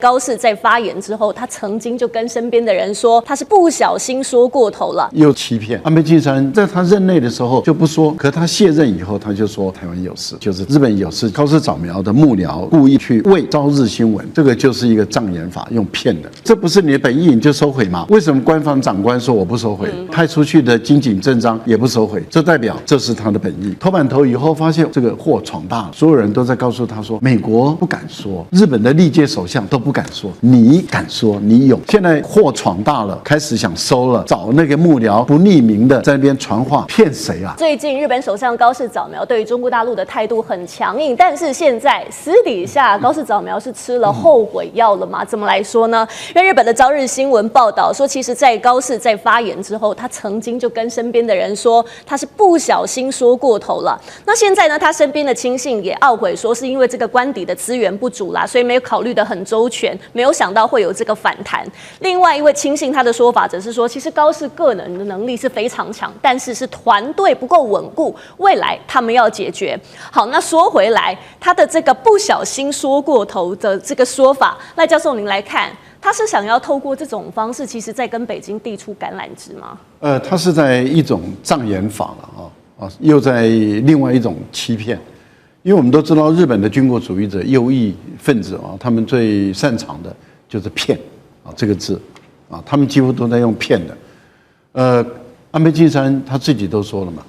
高市在发言之后，他曾经就跟身边的人说，他是不小心说过头了，又欺骗。安倍晋三在他任内的时候就不说，可他卸任以后，他就说台湾有事，就是日本有事。高市早苗的幕僚故意去为朝日新闻，这个就是一个障眼法，用骗的。这不是你的本意，你就收回吗？为什么官方长官说我不收回，派出去的金井正章也不收回？这代表这是他的本意。头版头以后发现这个祸闯大了，所有人都在告诉他说，美国不敢说，日本的历届首相都不敢说，你敢说，你有。现在祸闯大了，开始想收了，找那个幕僚不匿名的在那边传话，骗谁啊？最近日本首相高市早苗对于中国大陆的态度很强硬，但是现在私底下高市早苗是吃了后悔药了吗？怎么来说呢？因为日本的朝日新闻报道说，其实在高市在发言之后，他曾经就跟身边的人说，他是不小心说过头了。那现在呢，他身边的亲信也懊悔说，是因为这个官邸的资源不足啦，所以没有考虑得很周全，没有想到会有这个反弹。另外一位亲信他的说法则是说，其实高市个人的能力是非常强，但是是团队不够稳固，未来他们要解决。好，那说回来，他的这个不小心说过头的这个说法，赖教授您来看，他是想要透过这种方式，其实在跟北京递出橄榄枝吗？他是在一种障眼法了又在另外一种欺骗。因为我们都知道，日本的军国主义者、右翼分子他们最擅长的就是骗这个字他们几乎都在用骗的。安倍晋三他自己都说了嘛，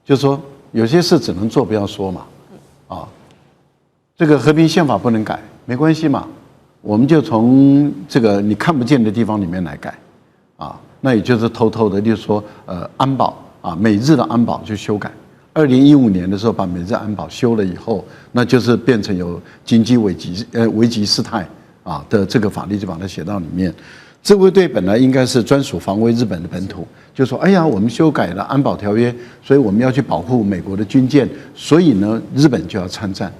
就说有些事只能做不要说嘛，这个和平宪法不能改，没关系嘛，我们就从这个你看不见的地方里面来改那也就是偷偷的，例如说安保美日的安保就修改。2015年的时候把美日安保修了以后，那就是变成有经济危急事态的这个法律就把它写到里面。自卫队本来应该是专属防卫日本的本土，就说哎呀，我们修改了安保条约，所以我们要去保护美国的军舰，所以呢日本就要参战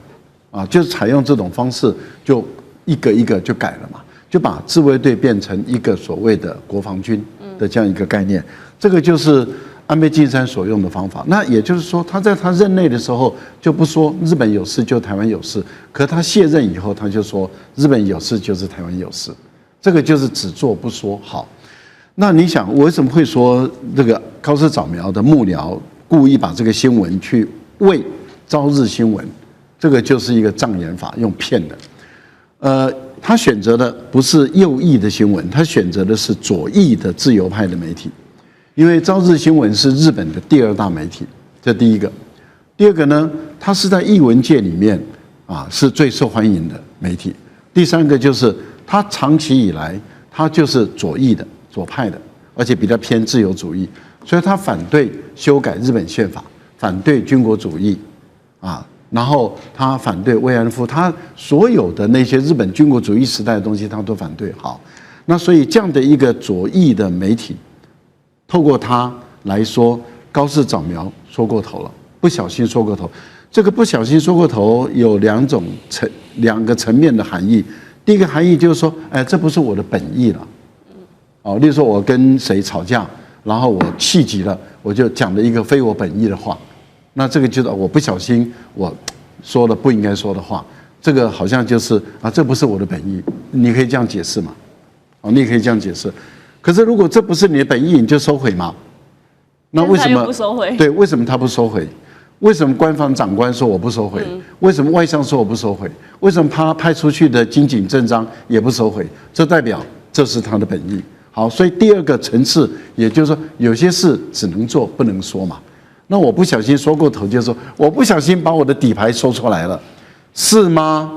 就是采用这种方式，就一个一个就改了嘛，就把自卫队变成一个所谓的国防军的这样一个概念。这个就是安倍晋三所用的方法。那也就是说，他在他任内的时候就不说日本有事就台湾有事，可他卸任以后他就说日本有事就是台湾有事，这个就是只做不说。好，那你想我为什么会说这个高市早苗的幕僚故意把这个新闻去为朝日新闻，这个就是一个障眼法，用骗的。他选择的不是右翼的新闻，他选择的是左翼的自由派的媒体。因为朝日新闻是日本的第2大媒体，这第一个。第二个呢，它是在艺文界里面是最受欢迎的媒体。第三个就是它长期以来它就是左翼的、左派的，而且比较偏自由主义，所以它反对修改日本宪法，反对军国主义然后他反对慰安妇，他所有的那些日本军国主义时代的东西他都反对。好，那所以这样的一个左翼的媒体，透过他来说高市早苗说过头了，不小心说过头。这个不小心说过头有两个层面的含义。第一个含义就是说，这不是我的本意了。例如说我跟谁吵架，然后我气急了，我就讲了一个非我本意的话，那这个就是我不小心我说了不应该说的话，这个好像就是这不是我的本意。你可以这样解释嘛？你也可以这样解释。可是如果这不是你的本意，你就收回吗？那为什么不收回？对，为什么他不收回？为什么官方长官说我不收回？为什么外相说我不收回？为什么他派出去的金井正章也不收回？这代表这是他的本意。好，所以第二个层次，也就是说有些事只能做不能说嘛。那我不小心说过头，就是说我不小心把我的底牌说出来了，是吗？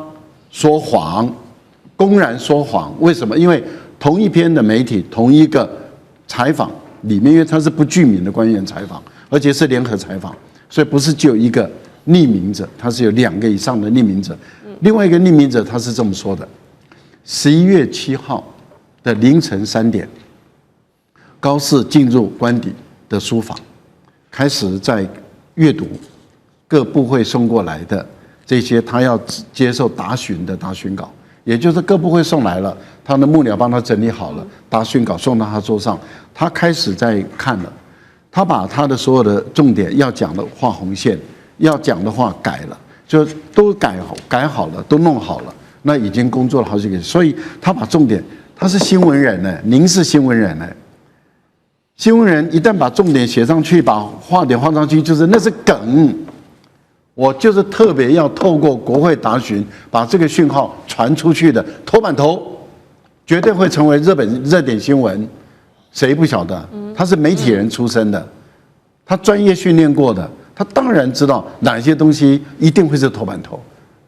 说谎，公然说谎。为什么？因为同一篇的媒体，同一个采访里面，因为他是不具名的官员采访，而且是联合采访，所以不是只有一个匿名者，他是有2个以上的匿名者。另外一个匿名者他是这么说的：11月7号的凌晨3点，高市进入官邸的书房，开始在阅读各部会送过来的这些他要接受答询的答询稿。也就是各部会送来了，他的幕僚帮他整理好了，答询稿送到他桌上，他开始在看了，他把他的所有的重点要讲的画红线，要讲的话改了，就都改好了，都弄好了。那已经工作了好几个月，所以他把重点，他是新闻人呢，您是新闻人呢。新闻人一旦把重点写上去，把话点放上去，就是那是梗。我就是特别要透过国会答询，把这个讯号传出去的头版头，绝对会成为日本热点新闻。谁不晓得？他是媒体人出身的，他专业训练过的，他当然知道哪些东西一定会是头版头，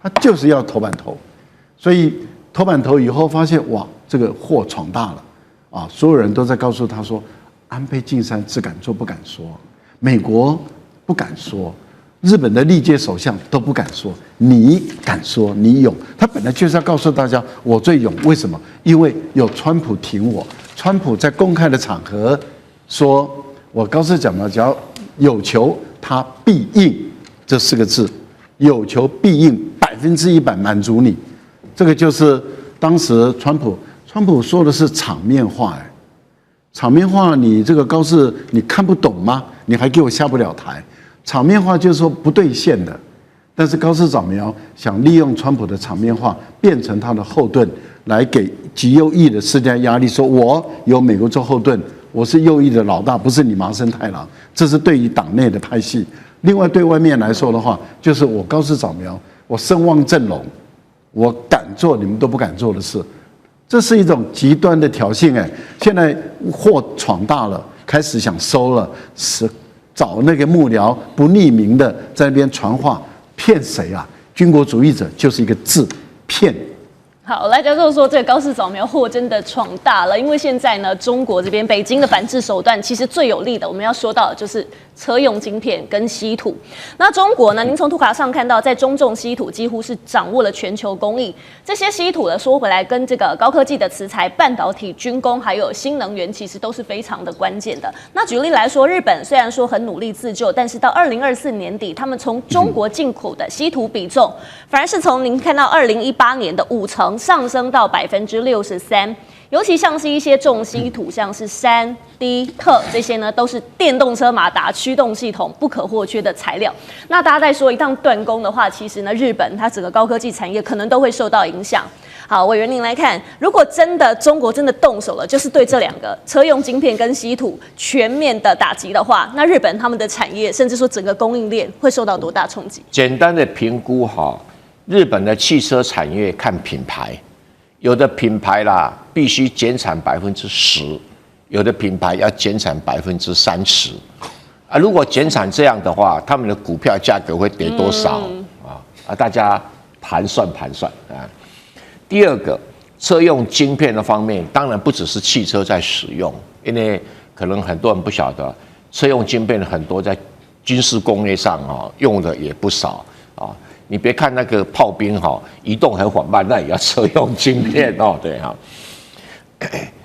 他就是要头版头。所以头版头以后发现，哇，这个祸闯大了啊！所有人都在告诉他说，安倍晋三只敢做不敢说，美国不敢说。日本的历届首相都不敢说，你敢说，你勇。他本来就是要告诉大家，我最勇。为什么？因为有川普挺我。川普在公开的场合说，我高市早苗只要有求，他必应这4个字，有求必应，100%满足你。这个就是当时川普说的是场面话，场面话你这个高市你看不懂吗？你还给我下不了台。场面话就是说不兑现的，但是高市早苗想利用川普的场面话变成他的后盾，来给极右翼的施加压力，说我有美国做后盾，我是右翼的老大，不是你麻生太郎。这是对于党内的派系。另外对外面来说的话，就是我高市早苗，我声望振聋，我敢做你们都不敢做的事，这是一种极端的挑衅。现在祸闯大了，开始想收了，是。找那个幕僚不匿名的在那边传话，骗谁啊？军国主义者就是一个字，骗。好，来教授说，这个高市早苗祸真的闯大了，因为现在呢，中国这边北京的反制手段其实最有力的，我们要说到的就是车用晶片跟稀土。那中国呢，您从图卡上看到，在中重稀土几乎是掌握了全球供应。这些稀土呢，说回来跟这个高科技的磁材、半导体、军工还有新能源，其实都是非常的关键的。那举例来说，日本虽然说很努力自救，但是到2024年底，他们从中国进口的稀土比重，反而是从您看到2018年的50%。上升到63%，尤其像是一些重稀土，像是铵、锑、铬这些呢，都是电动车马达驱动系统不可或缺的材料。那大家在说一旦断供的话，其实呢，日本它整个高科技产业可能都会受到影响。好，委员您来看，如果真的中国真的动手了，就是对这2个车用晶片跟稀土全面的打击的话，那日本他们的产业甚至说整个供应链会受到多大冲击？简单的评估哈。日本的汽车产业看品牌，有的品牌啦必须减产10%，有的品牌要减产30%。啊，如果减产这样的话，他们的股票价格会跌多少啊？大家盘算啊。第二个，车用晶片的方面，当然不只是汽车在使用，因为可能很多人不晓得，车用晶片很多在军事工业上用的也不少啊。你别看那个炮兵移动很缓慢，那也要车用晶片对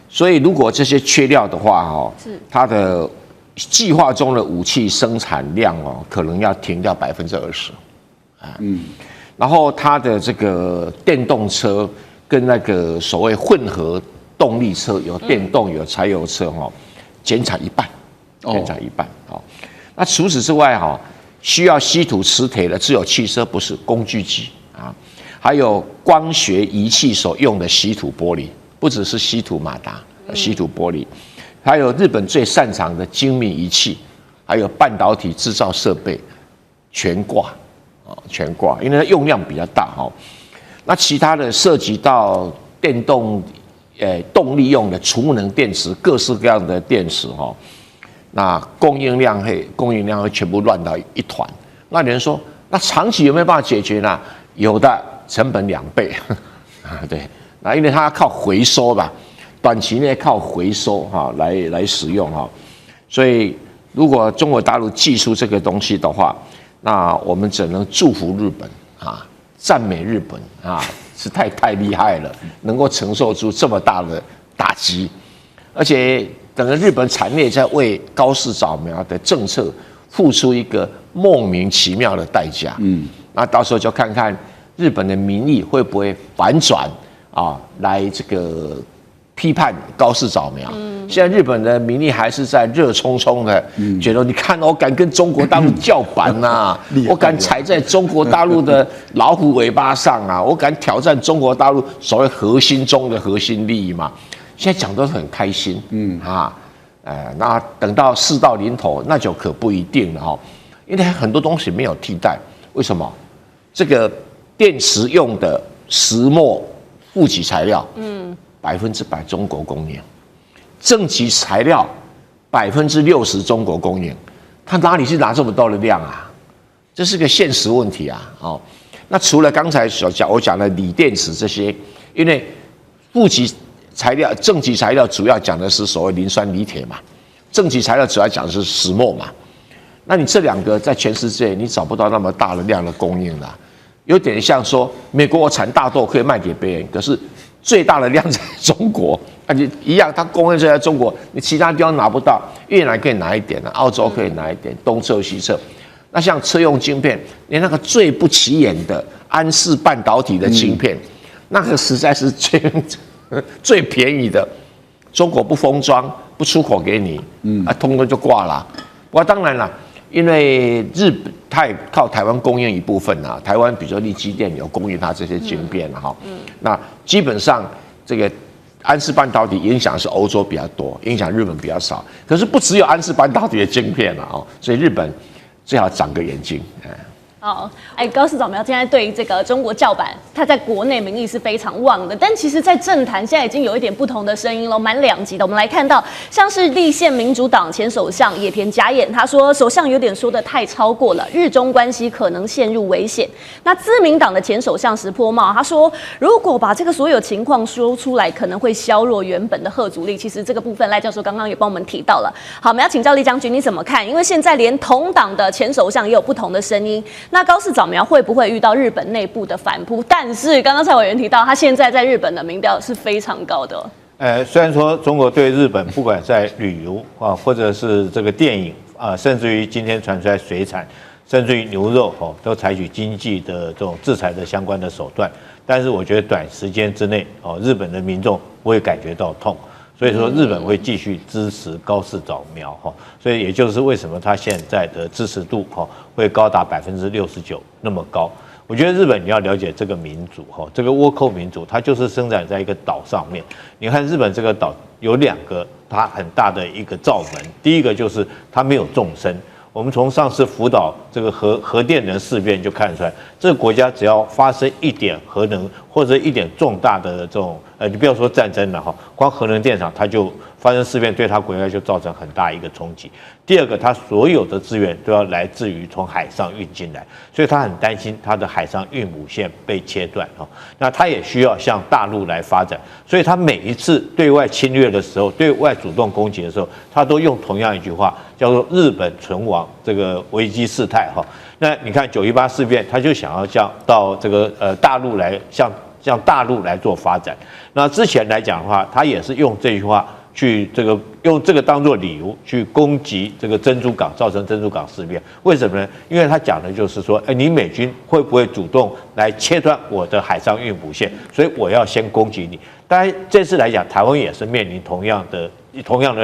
所以如果这些缺料的话它的计划中的武器生产量可能要停掉20%然后它的这个电动车跟那个所谓混合动力车，有电动有柴油车减产1半，那除此之外需要稀土磁铁的只有汽车，不是工具机还有光学仪器所用的稀土玻璃，不只是稀土马达，稀土玻璃，还有日本最擅长的精密仪器，还有半导体制造设备，全挂，因为它用量比较大那其他的涉及到电动动力用的储能电池，各式各样的电池那供应量会全部乱到一团。那有人说，那长期有没有办法解决呢？有的，成本2倍对，那因为它要靠回收吧，短期内靠回收来使用所以如果中国大陆技术这个东西的话，那我们只能祝福日本赞美日本是太厉害了，能够承受住这么大的打击，而且。整个日本产业在为高市早苗的政策付出一个莫名其妙的代价。那到时候就看看日本的民意会不会反转来这个批判高市早苗。现在日本的民意还是在热冲冲的，觉得你看我敢跟中国大陆叫板呐，我敢踩在中国大陆的老虎尾巴上啊，我敢挑战中国大陆所谓核心中的核心利益嘛。现在讲都是很开心，那等到事到临头，那就可不一定了哈，因为很多东西没有替代。为什么？这个电池用的石墨负极材料，100%中国供应。正极材料60%中国供应，他哪里去拿这么多的量啊？这是个现实问题啊！哦，那除了刚才我讲的锂电池这些，因为负极材料、正极材料主要讲的是所谓磷酸锂铁嘛，正极材料主要讲的是石墨嘛。那你这两个在全世界你找不到那么大的量的供应了，有点像说美国我产大豆可以卖给别人，可是最大的量在中国。而且一样，它供应在中国，你其他地方拿不到。越南可以拿一点啊，澳洲可以拿一点，东侧西侧。那像车用晶片，连那个最不起眼的安氏半导体的晶片，那个实在是最便宜的，中国不封装，不出口给你，通通就挂了。不过当然了，因为日本它也靠台湾供应一部分啊，台湾比如说力积电有供应它这些晶片哈，那基本上这个。安氏半导体影响是欧洲比较多，影响日本比较少。可是不只有安氏半导体的晶片啊，所以日本最好长个眼睛。好，高市早苗现在对于这个中国叫板，他在国内民意是非常旺的，但其实，在政坛现在已经有一点不同的声音了，蛮两极的。我们来看到，像是立宪民主党前首相野田佳彦，他说首相有点说的太超过了，日中关系可能陷入危险。那自民党的前首相石破茂，他说如果把这个所有情况说出来，可能会削弱原本的贺阻力。其实这个部分赖教授刚刚也帮我们提到了。好，我们要请教厉将军你怎么看？因为现在连同党的前首相也有不同的声音。那高市早苗会不会遇到日本内部的反扑？但是刚刚蔡委员提到，他现在在日本的民调是非常高的。虽然说中国对日本不管在旅游啊，或者是这个电影啊，甚至于今天传出来水产，甚至于牛肉都采取经济的这种制裁的相关的手段。但是我觉得短时间之内日本的民众不会感觉到痛。所以说，日本会继续支持高市早苗所以也就是为什么他现在的支持度会高达69%那么高。我觉得日本你要了解这个民族这个倭寇民族，它就是生长在一个岛上面。你看日本这个岛有2个它很大的一个罩门，第一个就是它没有纵深。我们从上次福岛这个核电能事变就看得出来，这个国家只要发生一点核能或者一点重大的这种你不要说战争了光核能电厂它就发生事变，对它国家就造成很大一个冲击。第二个，它所有的资源都要来自于从海上运进来，所以它很担心它的海上运母线被切断那它也需要向大陆来发展，所以它每一次对外侵略的时候，对外主动攻击的时候，它都用同样一句话，叫做日本存亡这个危机事态那你看918事变，他就想要到这个大陆来向大陆来做发展。那之前来讲的话，他也是用这句话去用这个当作理由去攻击这个珍珠港，造成珍珠港事变。为什么呢？因为他讲的就是说，你美军会不会主动来切断我的海上运补线？所以我要先攻击你。当然这次来讲，台湾也是面临同样的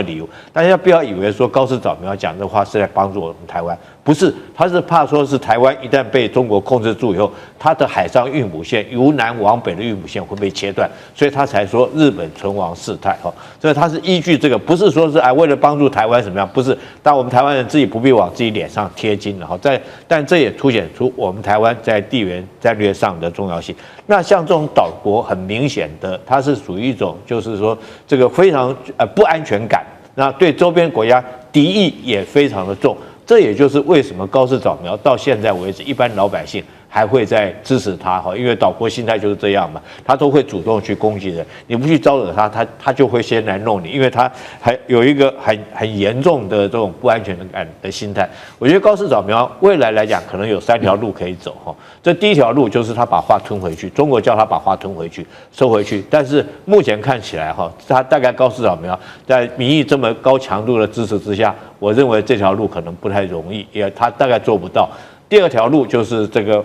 理由，大家不要以为说高市早苗讲这话是在帮助我们台湾，不是，他是怕说是台湾一旦被中国控制住以后，它的海上运补线由南往北的运补线会被切断，所以他才说日本存亡事态所以他是依据这个，不是说是为了帮助台湾怎么样，不是，但我们台湾人自己不必往自己脸上贴金了但这也凸显出我们台湾在地缘战略上的重要性。那像这种岛国，很明显的，它是属于一种就是说这个非常不安全感，那对周边国家敌意也非常的重。这也就是为什么高市早苗到现在为止，一般老百姓还会在支持他因为岛国心态就是这样嘛，他都会主动去攻击人，你不去招惹他就会先来弄你，因为他还有一个很严重的这种不安全感的心态。我觉得高市早苗未来来讲，可能有3条路可以走这第一条路就是他把话吞回去，中国叫他把话吞回去，收回去。但是目前看起来他大概高市早苗在民意这么高强度的支持之下，我认为这条路可能不太容易，他大概做不到。第二条路就是这个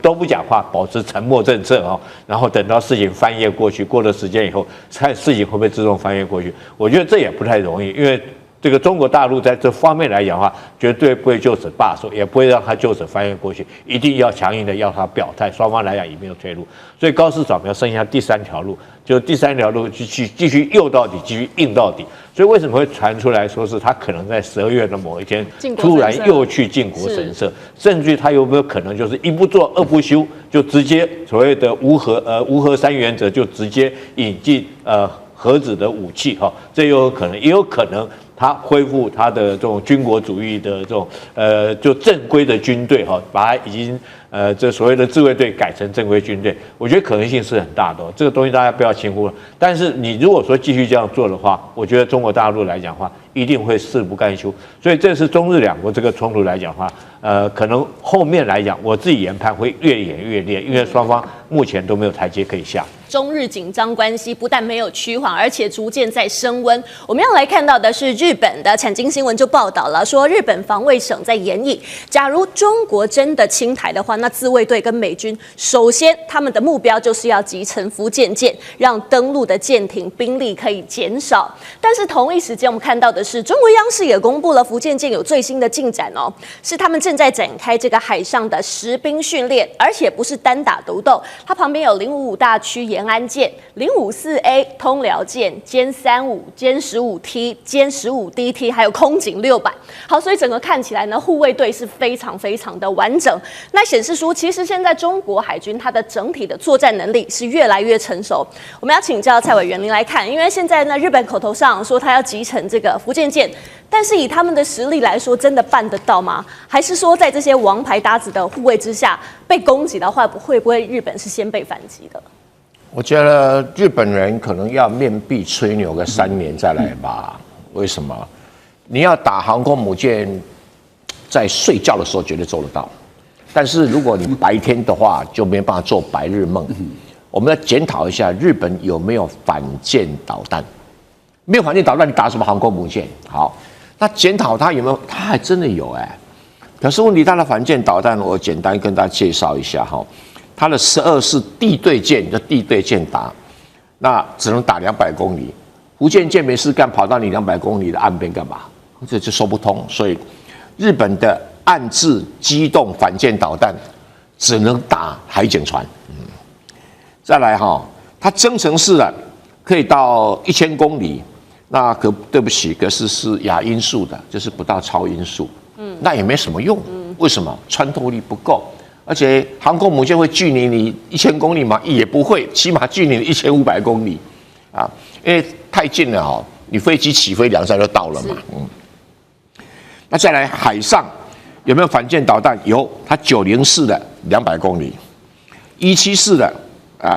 都不讲话，保持沉默政策然后等到事情翻页过去，过了时间以后，看事情会不会自动翻页过去。我觉得这也不太容易，因为这个中国大陆在这方面来讲的话，绝对不会就此罢手，也不会让他就此翻页过去，一定要强硬的要他表态，双方来讲也没有退路。所以高市早苗剩下第三条路，就是第三条路继续诱到底，继续硬到底。所以为什么会传出来说是他可能在12月的某一天突然又去靖国神社，甚至于他有没有可能就是一不做二不休，就直接所谓的无核三原则就直接引进核子的武器这有可能，也有可能他恢复他的这种军国主义的这种就正规的军队把它已经这所谓的自卫队改成正规军队，我觉得可能性是很大的这个东西大家不要轻忽了。但是你如果说继续这样做的话，我觉得中国大陆来讲的话，一定会誓不甘休。所以这是中日两国这个冲突来讲的话，可能后面来讲，我自己研判会越演越烈，因为双方目前都没有台阶可以下。中日紧张关系不但没有趋缓，而且逐渐在升温。我们要来看到的是日本的产经新闻就报道了，说日本防卫省在研议，假如中国真的侵台的话，那自卫队跟美军首先他们的目标就是要击沉福建舰，让登陆的舰艇兵力可以减少。但是同一时间，我们看到的是中国央视也公布了福建舰有最新的进展是他们正在展开这个海上的实兵训练，而且不是单打独斗，它旁边有055大区延安舰、054A 通辽舰、歼35、歼15T、歼15DT， 还有空警600。好，所以整个看起来呢，护卫队是非常非常的完整。那显示出，其实现在中国海军它的整体的作战能力是越来越成熟。我们要请教蔡委员您来看，因为现在呢，日本口头上说他要击沉这个福建舰，但是以他们的实力来说，真的办得到吗？还是说在这些王牌搭子的护卫之下，被攻击的话，会不会日本是先被反击的？我觉得日本人可能要面壁吹牛个3年再来吧。为什么？你要打航空母舰，在睡觉的时候绝对做得到，但是如果你白天的话，就没办法做白日梦。我们要检讨一下日本有没有反舰导弹。没有反舰导弹，你打什么航空母舰？好，那检讨它有没有？它还真的有可是问题，它的反舰导弹，我简单跟大家介绍一下它的12式地对舰，就地对舰打，那只能打200公里。福建舰没事干，跑到你200公里的岸边干嘛？这就说不通。所以日本的岸置机动反舰导弹只能打海警船。再来它增程式可以到1000公里，那对不起，可是亚音速的，就是不到超音速。那也没什么用。为什么？穿透力不够。而且航空母舰会距离你1000公里吗？也不会，起码距离你1500公里因为太近了你飞机起飞2-3就到了嘛。那再来海上有没有反舰导弹？有，它904的200公里，174的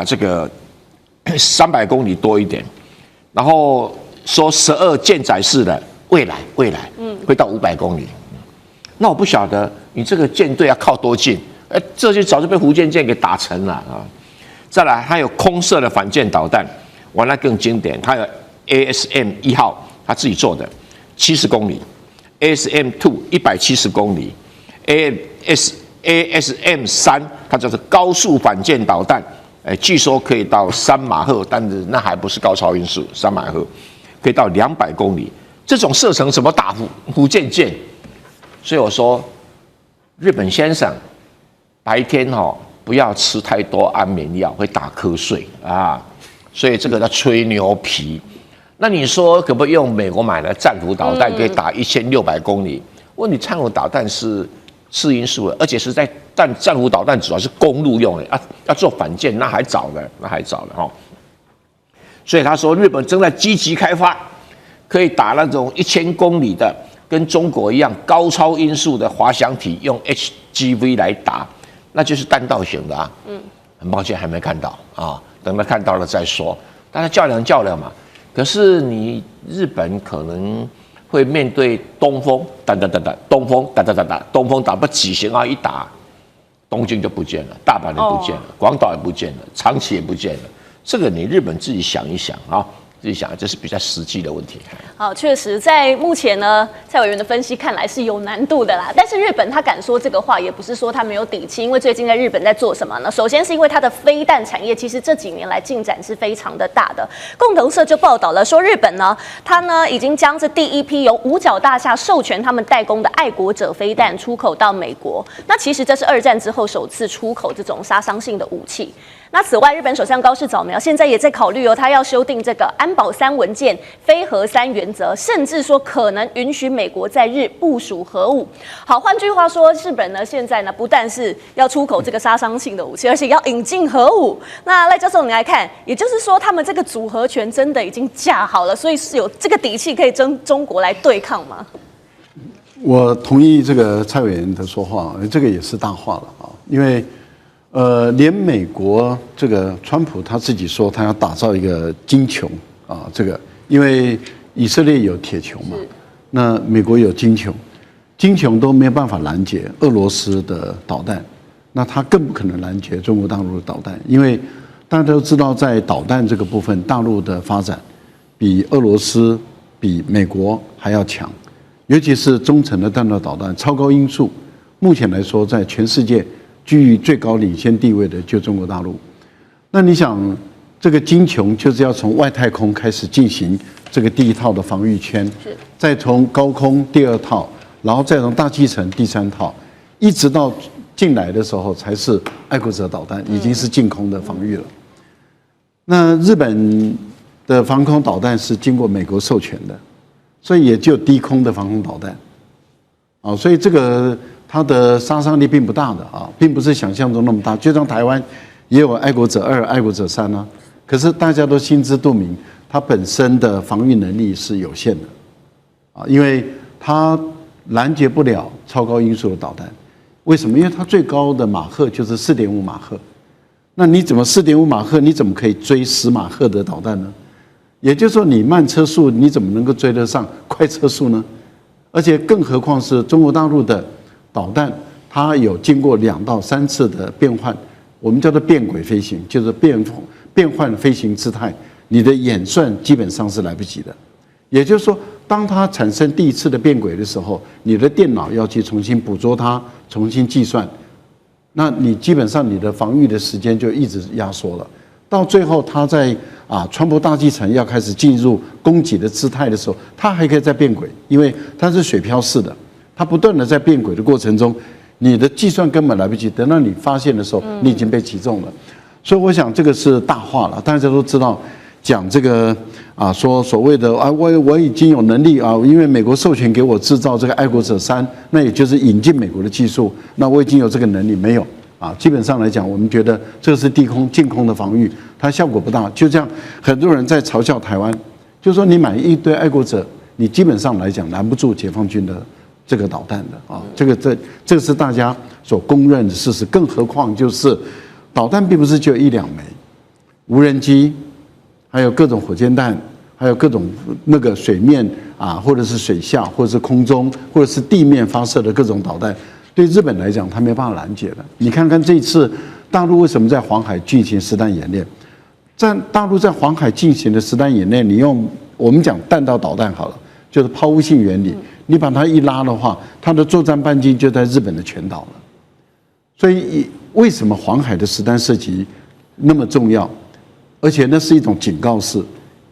这个300公里多一点，然后说12舰载式的未来会到500公里。那我不晓得你这个舰队要靠多近。这就早就被福建舰给打沉了再来，还有空射的反舰导弹，完了更经典，它有 ASM 1号，他自己做的70公里 ，ASM 2 170公里 ，ASM 3它叫做高速反舰导弹，据说可以到3马赫，但是那还不是高超音速，3马赫可以到200公里，这种射程怎么打福建舰？所以我说，日本先生。白天不要吃太多安眠药，会打瞌睡所以这个叫吹牛皮。那你说可不可以用美国买的战斧导弹可以打1600公里？问题战斧导弹是次音速的，而且是在战斧导弹主要是公路用的要做反舰那还早了所以他说日本正在积极开发可以打那种1000公里的，跟中国一样高超音速的滑翔体，用 HGV 来打。那就是弹道型的很抱歉还没看到等他看到了再说，大家较量嘛。可是你日本可能会面对东风打，东风打不几型一打，东京就不见了，大阪也不见了，广岛也不见了，长崎也不见了。这个你日本自己想一想自己想，这是比较实际的问题。好，确实，在目前呢，蔡委员的分析看来是有难度的啦。但是日本他敢说这个话，也不是说他没有底气，因为最近在日本在做什么呢？首先是因为它的飞弹产业，其实这几年来进展是非常的大的。共同社就报道了说，日本呢，它呢已经将这第一批由五角大厦授权他们代工的爱国者飞弹出口到美国。那其实这是2战之后首次出口这种杀伤性的武器。那此外，日本首相高市早苗现在也在考虑他要修订这个安保3文件、非核3原则，甚至说可能允许美国在日部署核武。好，换句话说，日本呢现在呢不但是要出口这个杀伤性的武器，而且要引进核武。那赖教授，你来看，也就是说，他们这个组合拳真的已经架好了，所以是有这个底气可以跟中国来对抗吗？我同意这个蔡委员的说话，这个也是大话了啊，因为。连美国这个川普他自己说他要打造一个金球啊，这个因为以色列有铁球嘛，那美国有金球，金球都没有办法拦截俄罗斯的导弹，那他更不可能拦截中国大陆的导弹，因为大家都知道在导弹这个部分，大陆的发展比俄罗斯、比美国还要强，尤其是中程的弹道导弹，超高音速，目前来说在全世界。居于最高领先地位的就中国大陆，那你想，这个金球就是要从外太空开始进行这个第一套的防御圈，再从高空第2套，然后再从大气层第3套，一直到进来的时候才是爱国者导弹，已经是近空的防御了。那日本的防空导弹是经过美国授权的，所以也就低空的防空导弹，啊，所以这个。它的杀伤力并不大的啊，并不是想象中那么大。就像台湾也有爱国者2、爱国者3啊，可是大家都心知肚明，它本身的防御能力是有限的啊，因为它拦截不了超高音速的导弹。为什么？因为它最高的马赫就是4.5马赫。那你怎么4.5马赫？你怎么可以追10马赫的导弹呢？也就是说，你慢车速你怎么能够追得上快车速呢？而且更何况是中国大陆的。导弹它有经过2到3次的变换，我们叫做变轨飞行，就是变换飞行姿态，你的演算基本上是来不及的。也就是说，当它产生第1次的变轨的时候，你的电脑要去重新捕捉它，重新计算，那你基本上你的防御的时间就一直压缩了。到最后，它在穿破大气层要开始进入攻击的姿态的时候，它还可以再变轨，因为它是水漂式的。它不断的在变轨的过程中，你的计算根本来不及，等到你发现的时候，你已经被击中了。所以我想这个是大话了，大家都知道，讲这个说所谓的我已经有能力因为美国授权给我制造这个爱国者3，那也就是引进美国的技术，那我已经有这个能力没有基本上来讲，我们觉得这是近空的防御，它效果不大。就这样，很多人在嘲笑台湾，就是说你买一堆爱国者，你基本上来讲拦不住解放军的。这个导弹的这个是大家所公认的事实，更何况就是导弹并不是就1、2枚，无人机，还有各种火箭弹，还有各种那个水面或者是水下，或者是空中，或者是地面发射的各种导弹，对日本来讲，它没办法拦截的。你看看这一次大陆为什么在黄海进行实弹演练？在大陆在黄海进行的实弹演练，你用我们讲弹道导弹好了，就是抛物性原理。你把它一拉的话，它的作战半径就在日本的全岛了。所以为什么黄海的实弹射击那么重要？而且那是一种警告式，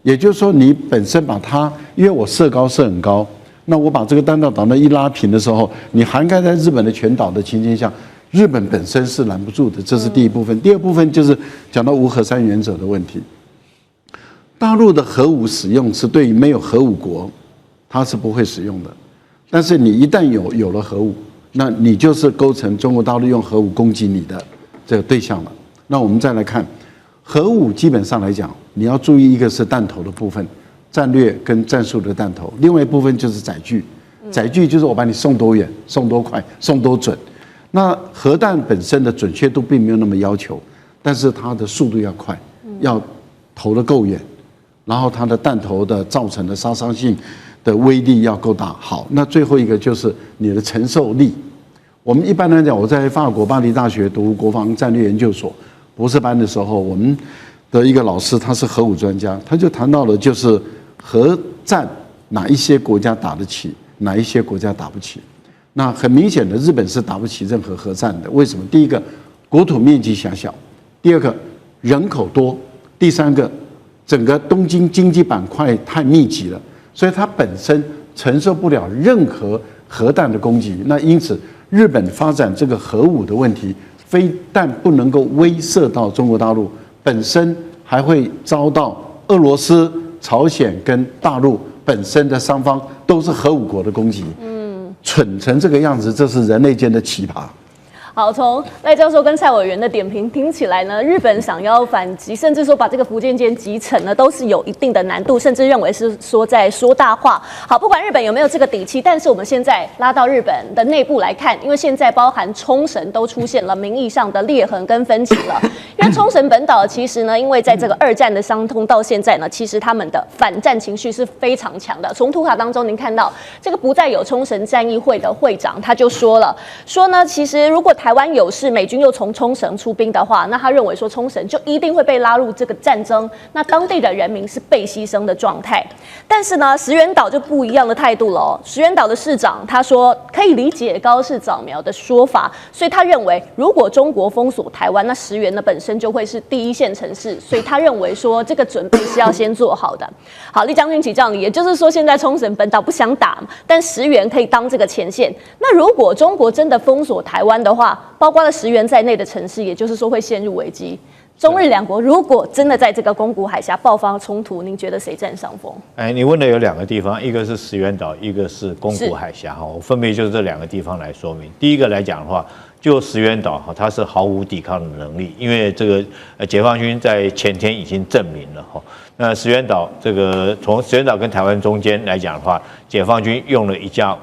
也就是说你本身把它，因为我射高射很高，那我把这个弹道导弹一拉平的时候，你涵盖在日本的全岛的情境下，日本本身是拦不住的，这是第一部分。第二部分就是讲到无核3原则的问题。大陆的核武使用是对于没有核武国，它是不会使用的。但是你一旦有了核武，那你就是构成中国大陆用核武攻击你的这个对象了。那我们再来看，核武基本上来讲，你要注意一个是弹头的部分，战略跟战术的弹头；另外一部分就是载具，载具就是我把你送多远、送多快、送多准。那核弹本身的准确度并没有那么要求，但是它的速度要快，要投得够远，然后它的弹头的造成的杀伤性的威力要够大。好，那最后一个就是你的承受力。我们一般来讲，我在法国巴黎大学读国防战略研究所博士班的时候，我们的一个老师，他是核武专家，他就谈到了就是核战哪一些国家打得起，哪一些国家打不起。那很明显的，日本是打不起任何核战的。为什么？第一个，国土面积狭小；第二个，人口多；第三个，整个东京经济板块太密集了，所以它本身承受不了任何核弹的攻击。那因此，日本发展这个核武的问题，非但不能够威慑到中国大陆，本身还会遭到俄罗斯、朝鲜跟大陆本身的双方都是核武国的攻击。蠢成这个样子，这是人类间的奇葩。好，从赖教授跟蔡委员的点评听起来呢，日本想要反击，甚至说把这个福建舰击沉呢，都是有一定的难度，甚至认为是说在说大话。好，不管日本有没有这个底气，但是我们现在拉到日本的内部来看，因为现在包含冲绳都出现了民意上的裂痕跟分歧了。因为冲绳本岛其实呢，因为在这个2战的伤痛到现在呢，其实他们的反战情绪是非常强的。从图卡当中您看到，这个不再有冲绳战役会的会长他就说了，说呢，其实如果台湾有事，美军又从冲绳出兵的话，那他认为说冲绳就一定会被拉入这个战争，那当地的人民是被牺牲的状态。但是呢，石垣岛就不一样的态度了哦。石垣岛的市长他说可以理解高市早苗的说法，所以他认为如果中国封锁台湾，那石垣呢本身就会是第一线城市，所以他认为说这个准备是要先做好的。好，李将军请教你，也就是说现在冲绳本岛不想打，但石垣可以当这个前线。那如果中国真的封锁台湾的话，包括了石垣在内的城市，也就是说会陷入危机。中日两国如果真的在这个宫古海峡爆发冲突，您觉得谁占上风？你问的有2个地方，一个是石垣岛，一个是宫古海峡哈，我分别就是这2个地方来说明。第一个来讲的话，就石垣岛哈，它是毫无抵抗的能力，因为这个解放军在前天已经证明了哈。那石垣岛这个从石垣岛跟台湾中间来讲的话，解放军用了一架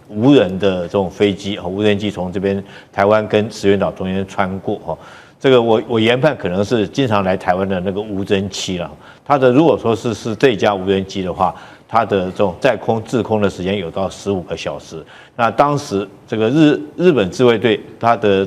无人的这种飞机和无人机从这边台湾跟石垣岛中间穿过哈。这个我研判可能是经常来台湾的那个无人机了。它的如果说是这架无人机的话，它的这种在空滞空的时间有到15个小时。那当时这个日本自卫队它的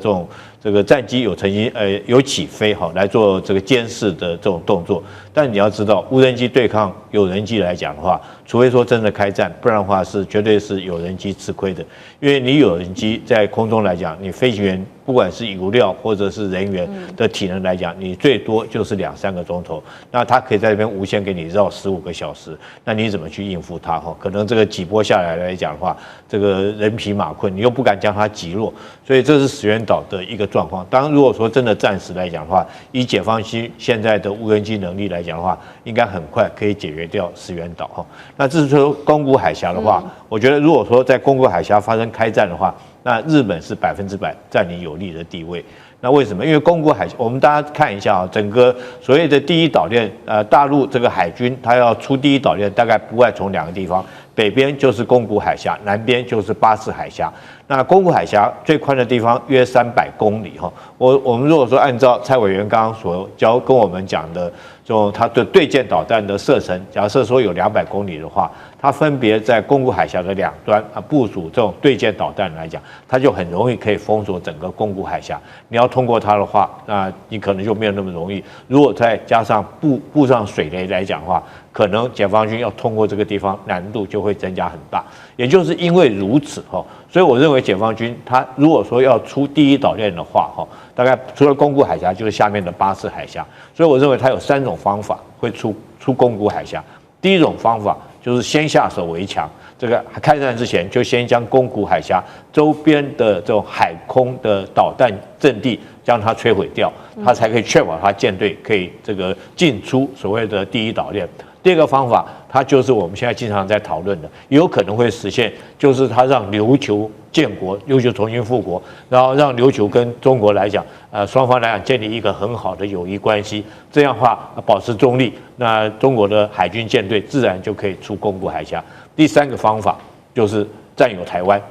这个战机曾经有起飞哈，来做这个监视的这种动作。但你要知道，无人机对抗有人机来讲的话，除非说真的开战，不然的话是绝对是有人机吃亏的。因为你有人机在空中来讲，你飞行员不管是油料或者是人员的体能来讲，你最多就是2-3个钟头。那它可以在这边无限给你绕15个小时，那你怎么去应付它哈？可能这个几波下来讲的话，这个人疲马困，你又不敢将它击落，所以这是石垣岛的一个状况。当然，如果说真的暂时来讲的话，以解放军现在的无人机能力来讲的话，应该很快可以解决掉石垣岛哈。那至于说宫古海峡的话，我觉得如果说在宫古海峡发生开战的话，那日本是100%占领有利的地位。那为什么？因为宫古海峡，我们大家看一下啊，整个所谓的第一岛链，大陆这个海军它要出第一岛链，大概不外从2个地方，北边就是宫古海峡，南边就是巴士海峡。那宫古海峡最宽的地方约300公里哈。我们如果说按照蔡委员刚刚所跟我们讲的，就它的对舰导弹的射程，假设说有200公里的话，它分别在宫古海峡的2端部署这种对舰导弹来讲，它就很容易可以封锁整个宫古海峡。你要通过它的话，那你可能就没有那么容易。如果再加上布上水雷来讲的话，可能解放军要通过这个地方难度就会增加很大。也就是因为如此哈，所以我认为解放军他如果说要出第一岛链的话哈，大概除了宫古海峡就是下面的巴士海峡。所以我认为他有3种方法会出宫古海峡。第一种方法就是先下手为强，这个开战之前就先将宫古海峡周边的这种海空的导弹阵地将它摧毁掉，它才可以确保它舰队可以这个进出所谓的第一岛链。第二个方法，它就是我们现在经常在讨论的，也有可能会实现，就是它让琉球建国，琉球重新复国，然后让琉球跟中国来讲，双方来讲建立一个很好的友谊关系，这样的话保持中立，那中国的海军舰队自然就可以出宫古海峡。第3个方法就是占有台湾，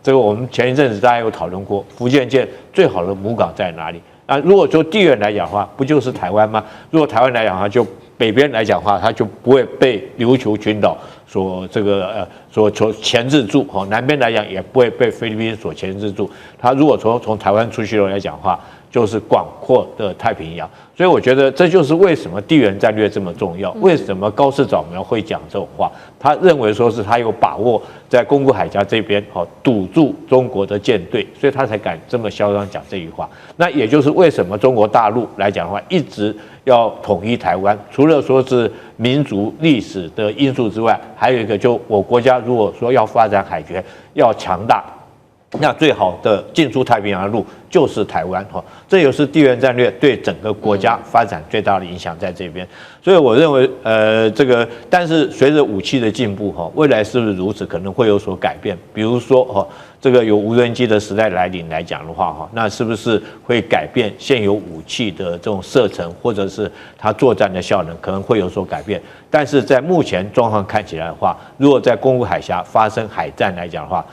这个我们前一阵子大家有讨论过，福建舰最好的母港在哪里？如果说地缘来讲的话，不就是台湾吗？如果台湾来讲的话，就北边来讲的话，它就不会被琉球群岛所钳制住，南边来讲也不会被菲律宾所钳制住。它如果从台湾出去了来讲的话，就是广阔的太平洋。所以我觉得这就是为什么地缘战略这么重要，为什么高市早苗会讲这种话。他认为说是他有把握在宫古海峡这边堵住中国的舰队，所以他才敢这么嚣张讲这句话。那也就是为什么中国大陆来讲的话，一直要统一台湾，除了说是民族历史的因素之外，还有一个就我国家如果说要发展海权要强大，那最好的进出太平洋的路就是台湾这也是地缘战略对整个国家发展最大的影响在这边。所以我认为但是随着武器的进步未来是不是如此，可能会有所改变。比如说这个有无人机的时代来临来讲的话那是不是会改变现有武器的这种射程，或者是它作战的效能可能会有所改变。但是在目前状况看起来的话，如果在宫古海峡发生海战来讲的话，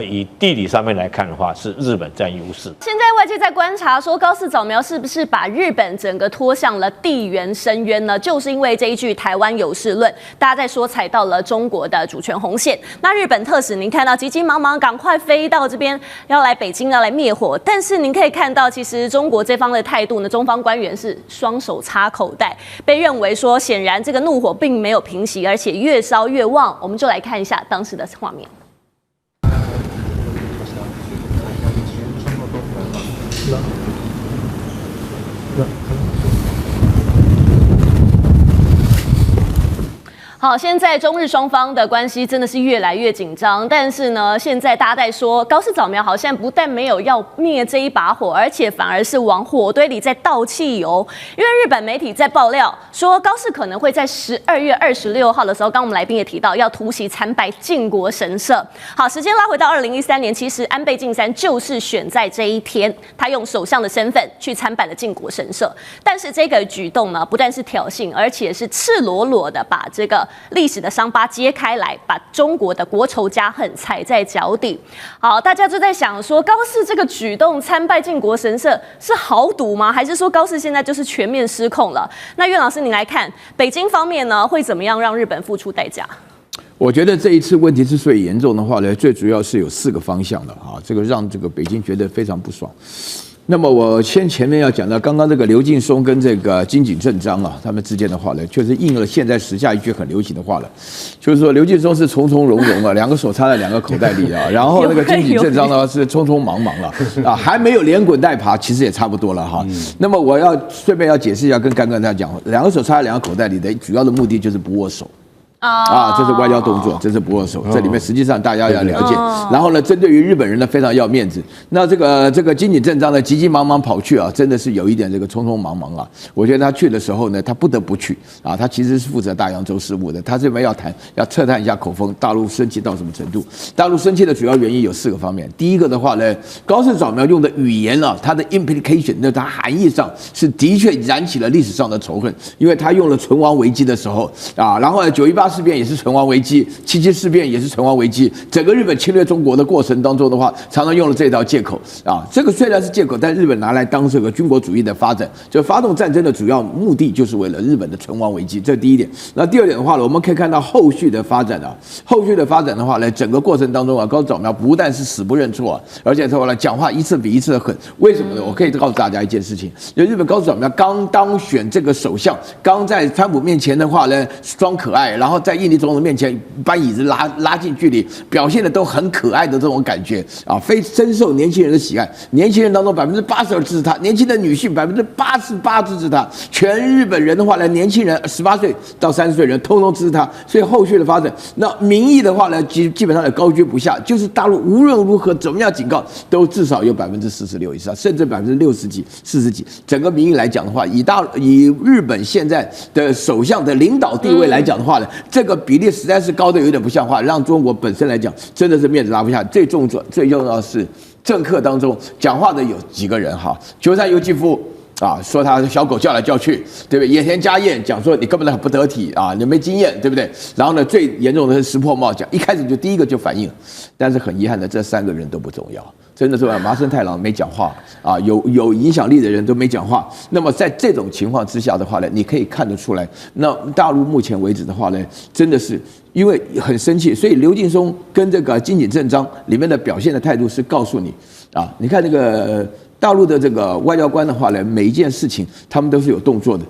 以地理上面来看的话，是日本占优势。现在外界在观察说，高市早苗是不是把日本整个拖向了地缘深渊呢？就是因为这一句台湾有事论，大家在说踩到了中国的主权红线。那日本特使您看到急急忙忙赶快飞到这边，要来北京要来灭火，但是您可以看到，其实中国这方的态度呢，中方官员是双手插口袋，被认为说显然这个怒火并没有平息，而且越烧越旺。我们就来看一下当时的画面。好，现在中日双方的关系真的是越来越紧张，但是呢，现在大家在说高市早苗好像不但没有要灭这一把火，而且反而是往火堆里在倒汽油。因为日本媒体在爆料说，高市可能会在12月26号的时候，刚我们来宾也提到要突袭参拜靖国神社。好，时间拉回到2013年，其实安倍晋三就是选在这一天，他用首相的身份去参拜了靖国神社。但是这个举动呢，不但是挑衅，而且是赤裸裸的把这个历史的伤疤揭开来，把中国的国仇家恨踩在脚底。好，大家就在想说，高市这个举动参拜靖国神社是豪赌吗？还是说高市现在就是全面失控了？那苑老师，你来看北京方面呢，会怎么样让日本付出代价？我觉得这一次问题之所以严重的话呢，最主要是有4个方向的啊，这个让这个北京觉得非常不爽。那么我前面要讲到，刚刚这个刘劲松跟这个金井正章啊，他们之间的话呢，确实应了现在时下一句很流行的话了，就是说刘劲松是从从容容啊，2个手插在2个口袋里啊，然后那个金井正章呢是匆匆忙忙了啊，还没有连滚带爬，其实也差不多了哈。那么我要顺便要解释一下，跟刚刚他讲，2个手插在2个口袋里的主要的目的就是不握手。这是外交动作，这是不握手。这里面实际上大家要了解。然后呢，针对于日本人呢，非常要面子。那这个金井正章呢，急急忙忙跑去啊，真的是有一点这个匆匆忙忙了。我觉得他去的时候呢，他不得不去啊。他其实是负责大洋洲事务的，他这边要测探一下口风，大陆生气到什么程度？大陆生气的主要原因有4个方面。第一个的话呢，高市早苗用的语言啊，它的 implication， 那它含义上是的确燃起了历史上的仇恨，因为他用了存亡危机的时候啊，然后9·18事变也是存亡危机，77事变也是存亡危机。整个日本侵略中国的过程当中的话，常常用了这套借口啊。这个虽然是借口，但日本拿来当这个军国主义的发展，就发动战争的主要目的就是为了日本的存亡危机。这是第一点。那第二点的话呢，我们可以看到后续的发展啊，后续的发展的话呢，整个过程当中啊，高市早苗不但是死不认错啊，而且说呢，讲话一次比一次的狠。为什么呢？我可以告诉大家一件事情，就日本高市早苗刚当选这个首相，刚在川普面前的话呢，装可爱，然后在印尼总统面前把椅子拉近距离，表现的都很可爱的这种感觉啊，非深受年轻人的喜爱。年轻人当中82%支持他，年轻的女性88%支持他，全日本人的话呢，年轻人18岁到30岁人通通支持他。所以后续的发展，那民意的话呢，基本上也高居不下，就是大陆无论如何怎么样警告，都至少有46%以上，甚至60几、40几。整个民意来讲的话，以日本现在的首相的领导地位来讲的话呢，这个比例实在是高的有点不像话，让中国本身来讲真的是面子拉不下。最重要的是政客当中讲话的有几个人哈，鸠山由纪夫啊，说他小狗叫来叫去，对不对？野田佳彦讲说你根本很不得体啊，你没经验，对不对？然后呢，最严重的是石破茂讲，一开始就第一个就反应，但是很遗憾的，这3个人都不重要。真的是麻生太郎没讲话啊，有影响力的人都没讲话。那么在这种情况之下的话呢，你可以看得出来，那大陆目前为止的话呢，真的是因为很生气，所以刘劲松跟这个金井正章里面的表现的态度是告诉你啊，你看这个大陆的这个外交官的话呢，每一件事情他们都是有动作的。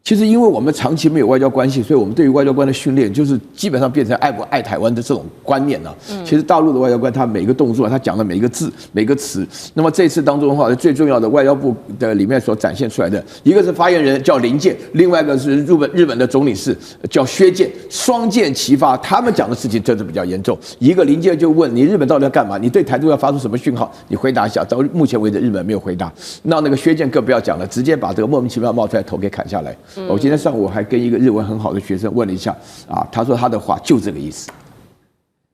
其实，因为我们长期没有外交关系，所以我们对于外交官的训练，就是基本上变成爱不爱台湾的这种观念啊。其实大陆的外交官，他每一个动作，他讲的每一个字、每个词，那么这次当中的话，最重要的外交部的里面所展现出来的，一个是发言人叫林健，另外一个是日本的总领事叫薛健，双剑齐发，他们讲的事情真的比较严重。一个林健就问你日本到底要干嘛？你对台独要发出什么讯号？你回答一下。到目前为止，日本没有回答。那个薛健更不要讲了，直接把这个莫名其妙冒出来头给砍下来。我今天上午还跟一个日文很好的学生问了一下，他说他的话就这个意思。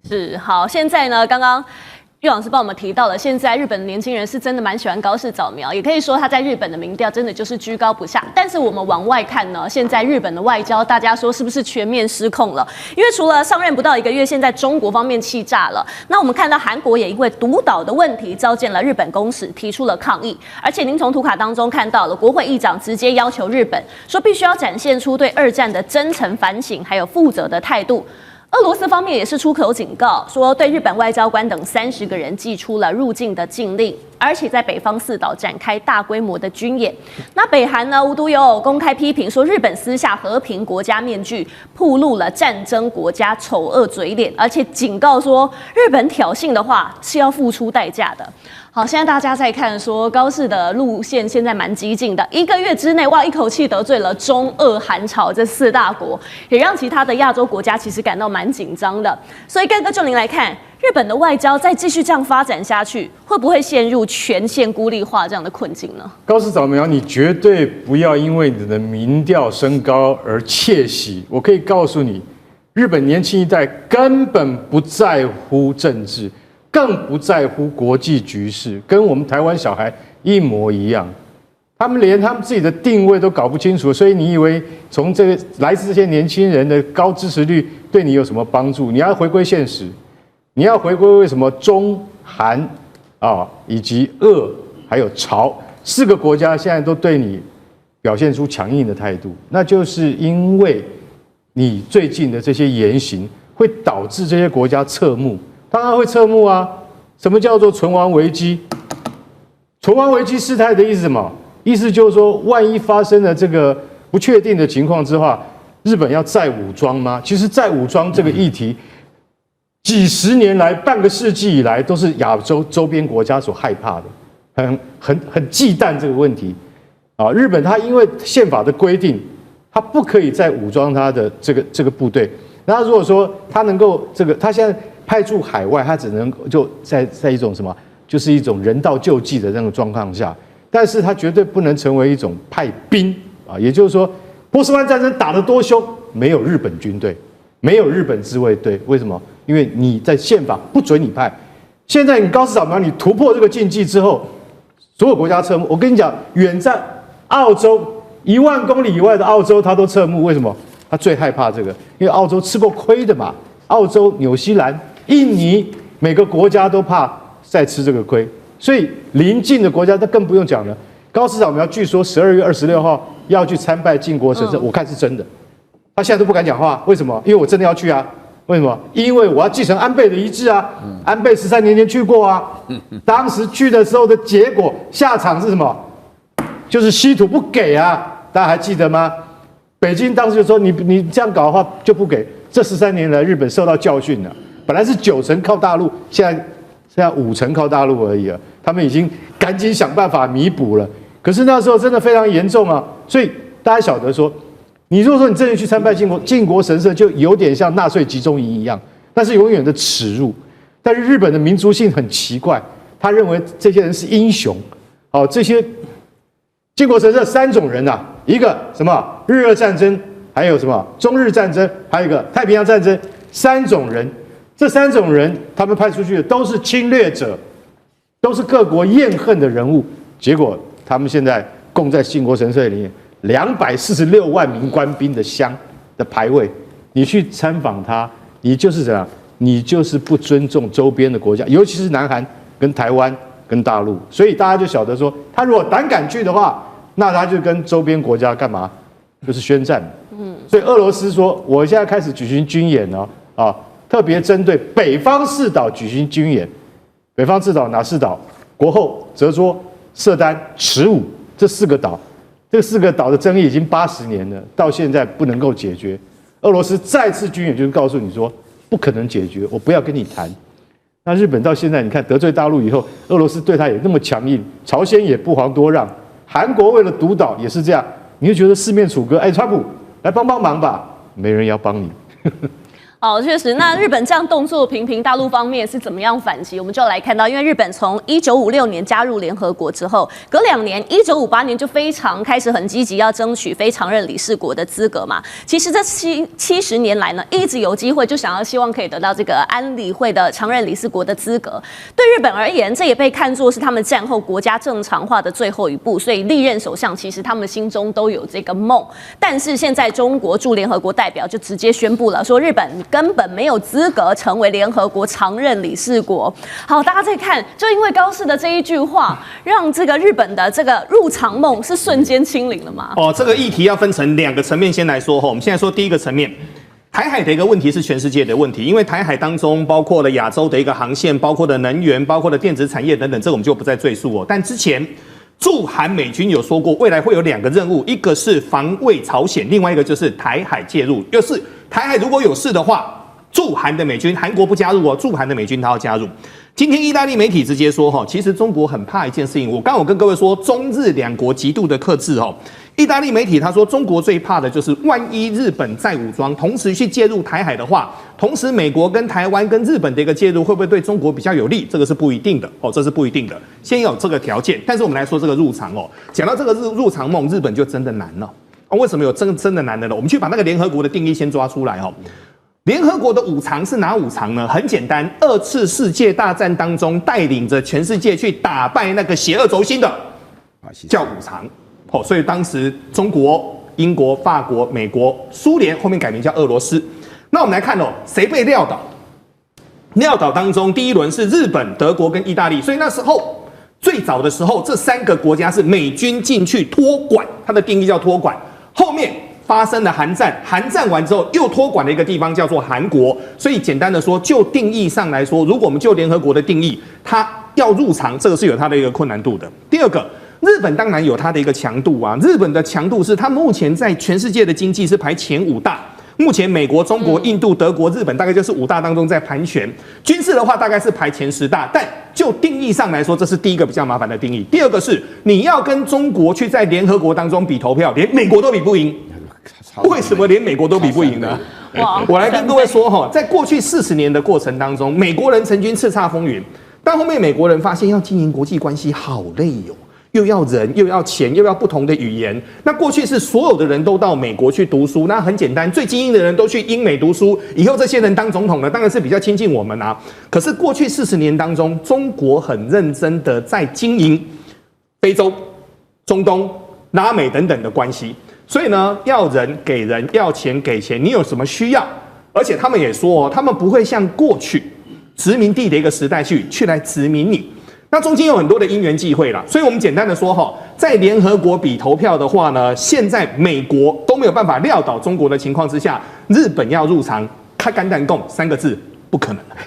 是好，现在呢，刚刚岳老师帮我们提到了，现在日本的年轻人是真的蛮喜欢高市早苗，也可以说他在日本的民调真的就是居高不下。但是我们往外看呢，现在日本的外交，大家说是不是全面失控了？因为除了上任不到1个月，现在中国方面气炸了。那我们看到韩国也因为独岛的问题召见了日本公使，提出了抗议。而且您从图卡当中看到了，国会议长直接要求日本说，必须要展现出对2战的真诚反省，还有负责的态度。俄罗斯方面也是出口警告，说对日本外交官等30个人寄出了入境的禁令，而且在北方4岛展开大规模的军演。那北韩呢，无独有偶公开批评说，日本撕下和平国家面具，暴露了战争国家丑恶嘴脸，而且警告说，日本挑衅的话是要付出代价的。好，现在大家在看说高市的路线现在蛮激进的，1个月之内哇，一口气得罪了中俄韩朝这4大国，也让其他的亚洲国家其实感到蛮紧张的。所以盖哥就您来看，日本的外交再继续这样发展下去，会不会陷入全线孤立化这样的困境呢？高市早苗，你绝对不要因为你的民调升高而窃喜。我可以告诉你，日本年轻一代根本不在乎政治，更不在乎国际局势，跟我们台湾小孩一模一样。他们连他们自己的定位都搞不清楚，所以你以为从这个来自这些年轻人的高支持率对你有什么帮助？你要回归现实，你要回归为什么中韩以及俄还有朝4个国家现在都对你表现出强硬的态度，那就是因为你最近的这些言行会导致这些国家侧目。当然会侧目啊！什么叫做存亡危机？存亡危机事态的意思是什么？意思就是说，万一发生了这个不确定的情况之下，日本要再武装吗？其实再武装这个议题，几十年来、半个世纪以来，都是亚洲周边国家所害怕的，很忌惮这个问题。日本它因为宪法的规定，它不可以再武装它的这个部队。那如果说它能够它现在派驻海外，它只能就在一种什么，就是一种人道救济的那种状况下，但是它绝对不能成为一种派兵也就是说，波斯湾战争打得多凶，没有日本军队，没有日本自卫队，为什么？因为你在宪法不准你派。现在你高市早苗，你突破这个禁忌之后，所有国家侧目。我跟你讲，远在澳洲1万公里以外的澳洲，它都侧目，为什么？他最害怕这个，因为澳洲吃过亏的嘛。澳洲、纽西兰、印尼，每个国家都怕再吃这个亏，所以邻近的国家，那更不用讲了。高市早苗据说12月26号要去参拜靖国神社，我看是真的。他现在都不敢讲话，为什么？因为我真的要去啊。为什么？因为我要继承安倍的遗志啊。安倍13年前去过啊，当时去的时候的结果下场是什么？就是稀土不给啊，大家还记得吗？北京当时就说你这样搞的话就不给。这13年来，日本受到教训了。本来是90%靠大陆，现在5%靠大陆而已了。他们已经赶紧想办法弥补了。可是那时候真的非常严重啊！所以大家晓得说，你如果说你真的去参拜靖国神社，就有点像纳粹集中营一样，那是永远的耻辱。但是日本的民族性很奇怪，他认为这些人是英雄。这些靖国神社3种人啊，一个什么日俄战争，还有什么中日战争，还有一个太平洋战争，3种人。这3种人，他们派出去的都是侵略者，都是各国厌恨的人物。结果他们现在供在靖国神社里面246万名官兵的香的牌位，你去参访他，你就是怎样？你就是不尊重周边的国家，尤其是南韩、跟台湾、跟大陆。所以大家就晓得说，他如果胆敢去的话，那他就跟周边国家干嘛？就是宣战。所以俄罗斯说，我现在开始举行军演了特别针对北方4岛举行军演。北方4岛哪4岛？国后、泽渚、色丹、持武这4个岛，这4个岛的争议已经80年了，到现在不能够解决。俄罗斯再次军演就是告诉你说不可能解决，我不要跟你谈。那日本到现在你看得罪大陆以后，俄罗斯对他也那么强硬，朝鲜也不遑多让，韩国为了独岛也是这样，你就觉得四面楚歌，哎，川普来帮忙吧，没人要帮你。好，确实，那日本这样动作频频，大陆方面是怎么样反击？我们就来看到，因为日本从1956年加入联合国之后，隔2年，1958年就非常开始很积极要争取非常任理事国的资格嘛。其实这70年来呢，一直有机会就想要希望可以得到这个安理会的常任理事国的资格。对日本而言，这也被看作是他们战后国家正常化的最后一步，所以历任首相其实他们心中都有这个梦。但是现在中国驻联合国代表就直接宣布了，说日本根本没有资格成为联合国常任理事国。好，大家再看，就因为高市的这一句话，让这个日本的这个入常梦是瞬间清零了吗？这个议题要分成2个层面先来说我们现在说第一个层面，台海的一个问题是全世界的问题，因为台海当中包括了亚洲的一个航线，包括的能源，包括的电子产业等等，这我们就不再赘述但之前驻韩美军有说过，未来会有2个任务，一个是防卫朝鲜，另外一个就是台海介入，就是台海如果有事的话，驻韩的美军，韩国不加入驻韩的美军他要加入。今天意大利媒体直接说其实中国很怕一件事情，我刚有跟各位说，中日2国极度的克制意大利媒体他说，中国最怕的就是万一日本再武装，同时去介入台海的话，同时美国跟台湾跟日本的一个介入，会不会对中国比较有利？这个是不一定的这是不一定的，先有这个条件。但是我们来说这个入常讲到这个入常梦，日本就真的难了为什么有真的难的呢？我们去把那个联合国的定义先抓出来联合国的5常是哪5常呢？很简单，2次世界大战当中带领着全世界去打败那个邪恶轴心的，叫5常。所以当时中国、英国、法国、美国、苏联后面改名叫俄罗斯。那我们来看谁被撂倒？撂倒当中，第一轮是日本、德国跟意大利。所以那时候最早的时候，这3个国家是美军进去托管，它的定义叫托管。后面发生了韩战，韩战完之后又托管了一个地方叫做韩国，所以简单的说，就定义上来说，如果我们就联合国的定义，它要入常，这个是有它的一个困难度的。第二个，日本当然有它的一个强度日本的强度是它目前在全世界的经济是排前5大。目前美国、中国、印度、德国、日本大概就是5大当中在盘旋，军事的话大概是排前10大，但就定义上来说，这是第一个比较麻烦的定义。第二个是你要跟中国去在联合国当中比投票，连美国都比不赢。为什么连美国都比不赢呢？我来跟各位说在过去40年的过程当中，美国人曾经叱咤风云，但后面美国人发现要经营国际关系好累又要人，又要钱，又要不同的语言。那过去是所有的人都到美国去读书，那很简单，最精英的人都去英美读书，以后这些人当总统呢，当然是比较亲近我们可是过去40年当中，中国很认真的在经营非洲、中东、拉美等等的关系。所以呢，要人给人，要钱给钱，你有什么需要？而且他们也说他们不会像过去殖民地的一个时代去来殖民你。那中间有很多的因缘际会啦，所以我们简单的说在联合国比投票的话呢，现在美国都没有办法撂倒中国的情况之下，日本要入常，开干蛋供3个字，不可能。